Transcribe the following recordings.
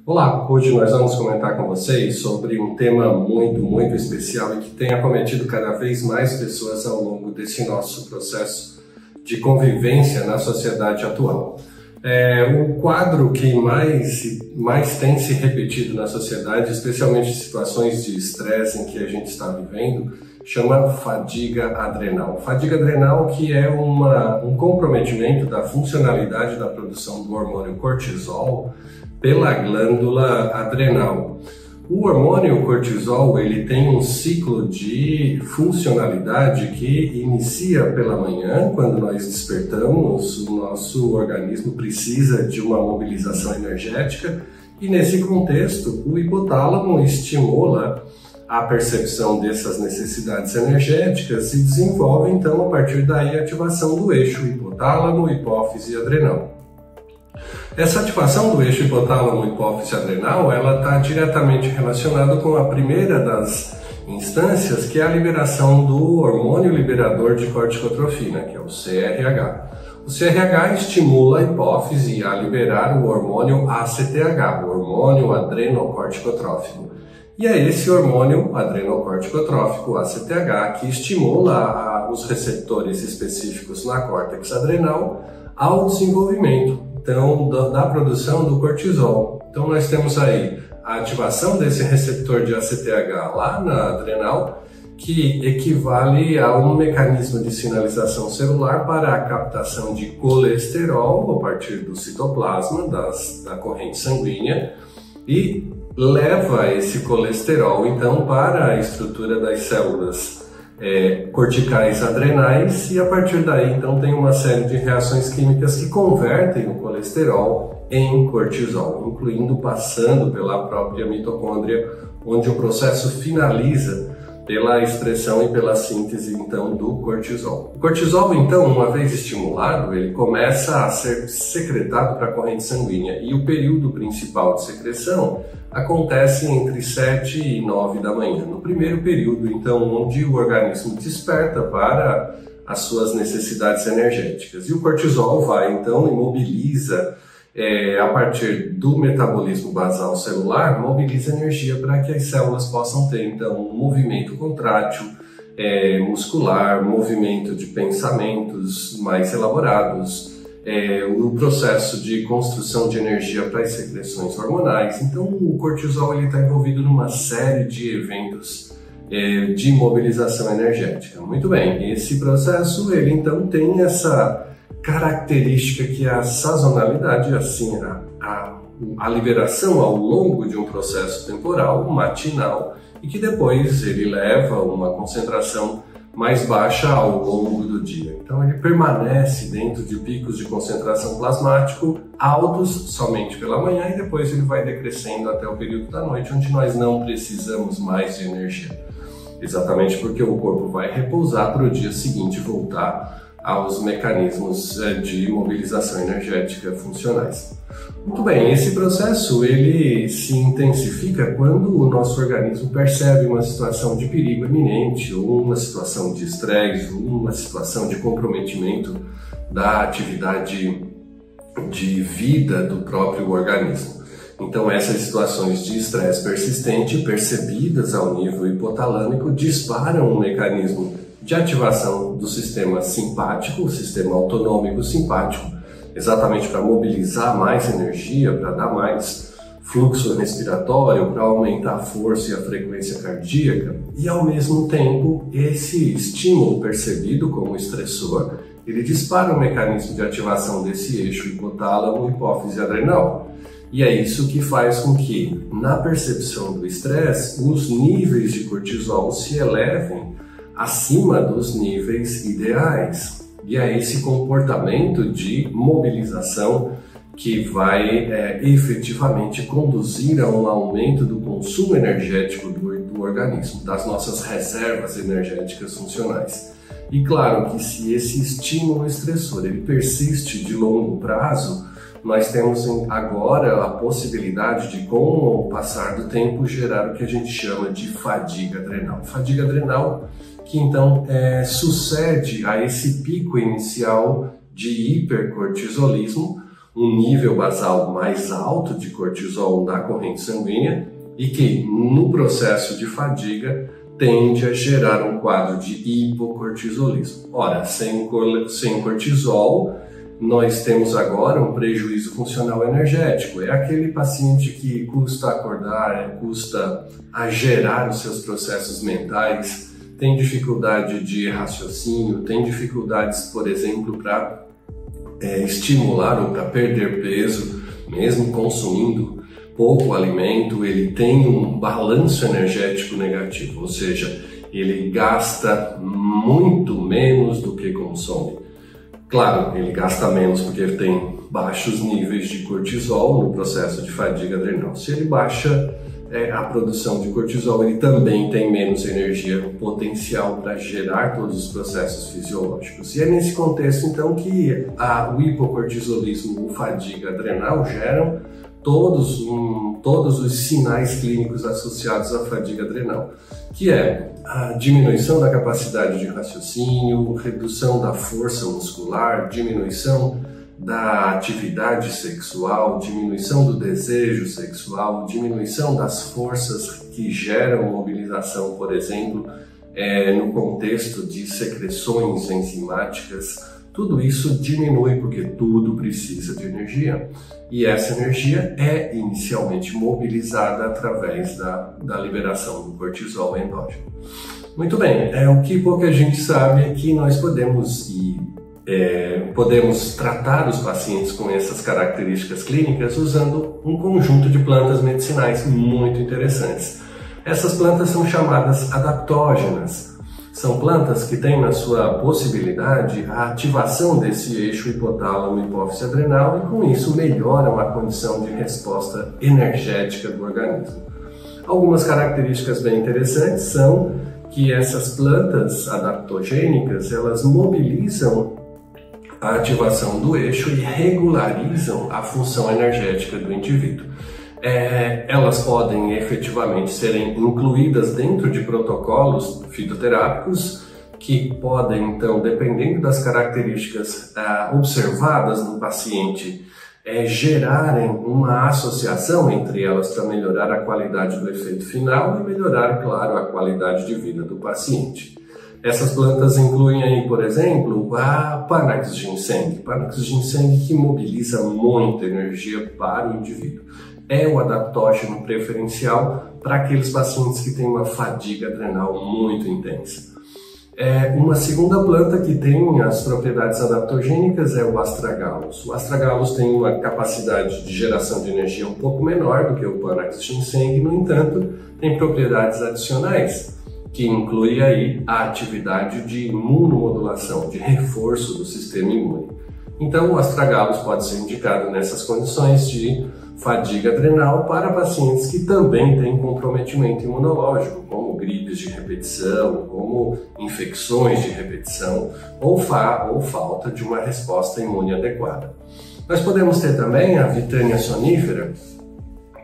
Olá, hoje nós vamos comentar com vocês sobre um tema muito especial e que tem acometido cada vez mais pessoas ao longo desse nosso processo de convivência na sociedade atual. O quadro que mais tem se repetido na sociedade, especialmente em situações de estresse em que a gente está vivendo, chama fadiga adrenal. Fadiga adrenal que é um comprometimento da funcionalidade da produção do hormônio cortisol pela glândula adrenal. O hormônio cortisol ele tem um ciclo de funcionalidade que inicia pela manhã, quando nós despertamos, o nosso organismo precisa de uma mobilização energética e nesse contexto o hipotálamo estimula a percepção dessas necessidades energéticas e desenvolve então a partir daí a ativação do eixo hipotálamo, hipófise e adrenal. Essa ativação do eixo hipotálamo, hipófise adrenal, ela está diretamente relacionada com a primeira das instâncias, que é a liberação do hormônio liberador de corticotrofina, que é o CRH. O CRH estimula a hipófise a liberar o hormônio ACTH, o hormônio adrenocorticotrófico. E é esse hormônio adrenocorticotrófico, ACTH, que estimula os receptores específicos na córtex adrenal ao desenvolvimento da produção do cortisol. Então nós temos aí a ativação desse receptor de ACTH lá na adrenal, que equivale a um mecanismo de sinalização celular para a captação de colesterol a partir do citoplasma, da corrente sanguínea, e leva esse colesterol então para a estrutura das células corticais adrenais e a partir daí então tem uma série de reações químicas que convertem o colesterol em cortisol, incluindo passando pela própria mitocôndria, onde o processo finaliza pela expressão e pela síntese então do cortisol. O cortisol então, uma vez estimulado, ele começa a ser secretado para a corrente sanguínea e o período principal de secreção acontece entre 7 e 9 da manhã, no primeiro período então onde o organismo desperta para as suas necessidades energéticas e o cortisol vai então e mobiliza a partir do metabolismo basal celular, mobiliza energia para que as células possam ter então um movimento contrátil, muscular, movimento de pensamentos mais elaborados, o processo de construção de energia para as secreções hormonais. Então o cortisol está envolvido numa série de eventos de mobilização energética. Muito bem, esse processo ele então tem essa característica que é a sazonalidade, assim, a liberação ao longo de um processo temporal, matinal, e que depois ele leva a uma concentração mais baixa ao longo do dia. Então ele permanece dentro de picos de concentração plasmático altos somente pela manhã e depois ele vai decrescendo até o período da noite, onde nós não precisamos mais de energia. Exatamente porque o corpo vai repousar para o dia seguinte voltar aos mecanismos de mobilização energética funcionais. Muito bem, esse processo ele se intensifica quando o nosso organismo percebe uma situação de perigo iminente ou uma situação de estresse ou uma situação de comprometimento da atividade de vida do próprio organismo. Então essas situações de estresse persistente percebidas ao nível hipotalâmico disparam um mecanismo de ativação do sistema simpático, o sistema autonômico simpático, exatamente para mobilizar mais energia, para dar mais fluxo respiratório, para aumentar a força e a frequência cardíaca, e ao mesmo tempo esse estímulo percebido como estressor, ele dispara um mecanismo de ativação desse eixo hipotálamo, hipófise adrenal. E é isso que faz com que, na percepção do estresse, os níveis de cortisol se elevem acima dos níveis ideais. E é esse comportamento de mobilização que vai efetivamente conduzir a um aumento do consumo energético do organismo, das nossas reservas energéticas funcionais. E claro que se esse estímulo estressor ele persiste de longo prazo, nós temos agora a possibilidade de, com o passar do tempo, gerar o que a gente chama de fadiga adrenal. Fadiga adrenal que então sucede a esse pico inicial de hipercortisolismo, um nível basal mais alto de cortisol na corrente sanguínea e que, no processo de fadiga, tende a gerar um quadro de hipocortisolismo. Ora, sem cortisol, nós temos agora um prejuízo funcional energético. É aquele paciente que custa acordar, custa a gerar os seus processos mentais, tem dificuldade de raciocínio, tem dificuldades, por exemplo, para estimular ou para perder peso, mesmo consumindo pouco alimento, ele tem um balanço energético negativo, ou seja, ele gasta muito menos do que consome. Claro, ele gasta menos porque ele tem baixos níveis de cortisol no processo de fadiga adrenal. Se ele baixa a produção de cortisol, ele também tem menos energia potencial para gerar todos os processos fisiológicos. E é nesse contexto, então, que o hipocortisolismo ou fadiga adrenal geram todos os sinais clínicos associados à fadiga adrenal, que é a diminuição da capacidade de raciocínio, redução da força muscular, diminuição da atividade sexual, diminuição do desejo sexual, diminuição das forças que geram mobilização, por exemplo, no contexto de secreções enzimáticas. Tudo isso diminui porque tudo precisa de energia. E essa energia é inicialmente mobilizada através da liberação do cortisol endógeno. Muito bem, o que pouca gente sabe é que nós podemos tratar os pacientes com essas características clínicas usando um conjunto de plantas medicinais muito interessantes. Essas plantas são chamadas adaptógenas. São plantas que têm na sua possibilidade a ativação desse eixo hipotálamo-hipófise adrenal e com isso melhoram a condição de resposta energética do organismo. Algumas características bem interessantes são que essas plantas adaptogênicas, elas mobilizam a ativação do eixo e regularizam a função energética do indivíduo. Elas podem efetivamente serem incluídas dentro de protocolos fitoterápicos que podem, então, dependendo das características observadas no paciente, gerarem uma associação entre elas para melhorar a qualidade do efeito final e melhorar, claro, a qualidade de vida do paciente. Essas plantas incluem aí, por exemplo, a Panax ginseng. Panax ginseng que mobiliza muita energia para o indivíduo. É o adaptógeno preferencial para aqueles pacientes que têm uma fadiga adrenal muito intensa. Uma segunda planta que tem as propriedades adaptogênicas é o astragalus. O astragalus tem uma capacidade de geração de energia um pouco menor do que o Panax ginseng, no entanto, tem propriedades adicionais, que inclui aí a atividade de imunomodulação, de reforço do sistema imune. Então, o astragalus pode ser indicado nessas condições de fadiga adrenal para pacientes que também têm comprometimento imunológico, como gripes de repetição, como infecções de repetição ou falta de uma resposta imune adequada. Nós podemos ter também a Witania sonifera,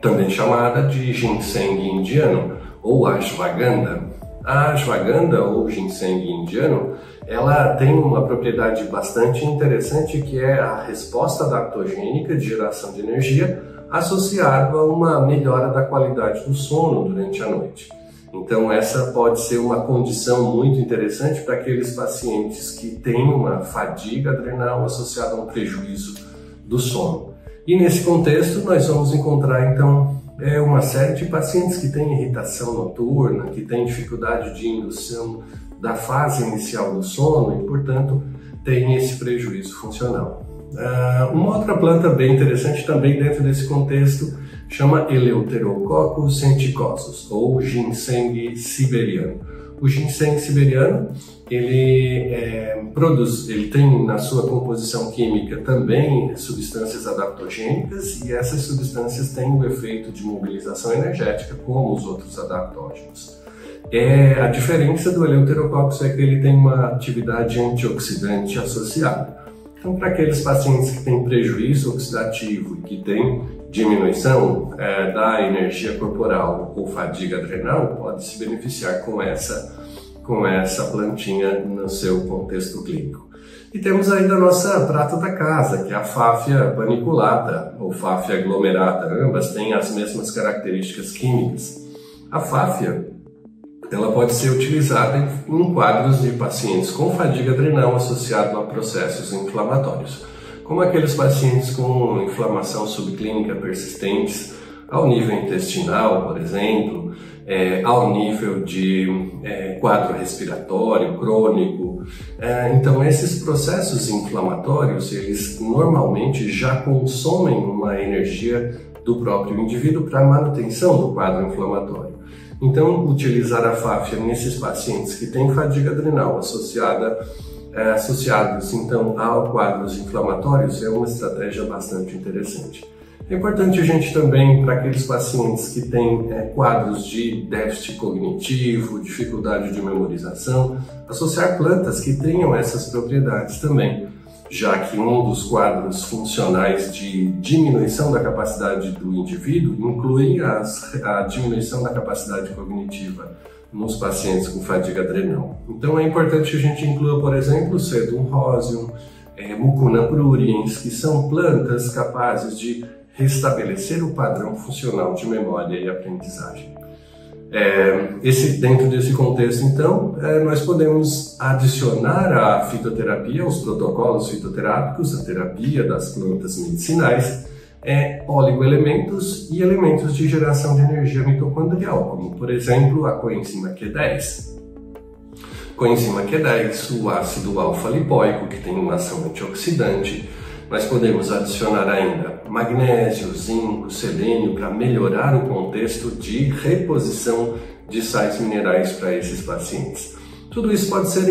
também chamada de ginseng indiano ou ashwagandha. A ashwagandha ou ginseng indiano, ela tem uma propriedade bastante interessante que é a resposta adaptogênica de geração de energia associado a uma melhora da qualidade do sono durante a noite. Então essa pode ser uma condição muito interessante para aqueles pacientes que têm uma fadiga adrenal associada a um prejuízo do sono. E nesse contexto nós vamos encontrar então uma série de pacientes que têm irritação noturna, que têm dificuldade de indução da fase inicial do sono e, portanto, têm esse prejuízo funcional. Uma outra planta bem interessante também dentro desse contexto chama Eleutherococcus senticosus, ou ginseng siberiano. O ginseng siberiano, ele tem na sua composição química também substâncias adaptogênicas e essas substâncias têm o efeito de mobilização energética como os outros adaptógenos. A diferença do Eleutherococcus é que ele tem uma atividade antioxidante associada. Então, para aqueles pacientes que têm prejuízo oxidativo e que têm diminuição da energia corporal ou fadiga adrenal, pode se beneficiar com essa plantinha no seu contexto clínico. E temos ainda a nossa prata da casa, que é a Fáfia paniculata ou Fáfia aglomerata. Ambas têm as mesmas características químicas. A Fáfia, ela pode ser utilizada em quadros de pacientes com fadiga adrenal associado a processos inflamatórios, como aqueles pacientes com inflamação subclínica persistentes ao nível intestinal, por exemplo, ao nível de quadro respiratório crônico. Então, esses processos inflamatórios, eles normalmente já consomem uma energia do próprio indivíduo para a manutenção do quadro inflamatório. Então, utilizar a Fáfia nesses pacientes que têm fadiga adrenal associados então a quadros inflamatórios é uma estratégia bastante interessante. É importante a gente também, para aqueles pacientes que têm quadros de déficit cognitivo, dificuldade de memorização, associar plantas que tenham essas propriedades também, já que um dos quadros funcionais de diminuição da capacidade do indivíduo inclui a diminuição da capacidade cognitiva nos pacientes com fadiga adrenal. Então é importante que a gente inclua, por exemplo, Sedum roseum, Mucuna pruriens, que são plantas capazes de restabelecer o padrão funcional de memória e aprendizagem. Dentro desse contexto, então, nós podemos adicionar à fitoterapia, os protocolos fitoterápicos, a terapia das plantas medicinais, oligoelementos e elementos de geração de energia mitocondrial, como, por exemplo, a coenzima Q10. Coenzima Q10, o ácido alfa-lipoico, que tem uma ação antioxidante. Nós podemos adicionar ainda magnésio, zinco, selênio para melhorar o contexto de reposição de sais minerais para esses pacientes. Tudo isso pode ser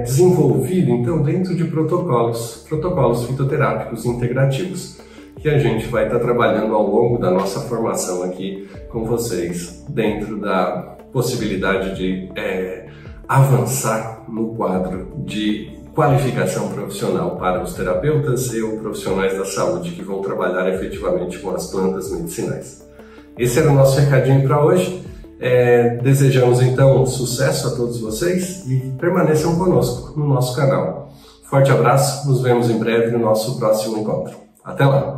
desenvolvido então dentro de protocolos fitoterápicos integrativos, que a gente vai estar trabalhando ao longo da nossa formação aqui com vocês, dentro da possibilidade de avançar no quadro de qualificação profissional para os terapeutas e os profissionais da saúde que vão trabalhar efetivamente com as plantas medicinais. Esse era o nosso recadinho para hoje. Desejamos então sucesso a todos vocês e permaneçam conosco no nosso canal. Forte abraço, nos vemos em breve no nosso próximo encontro. Até lá!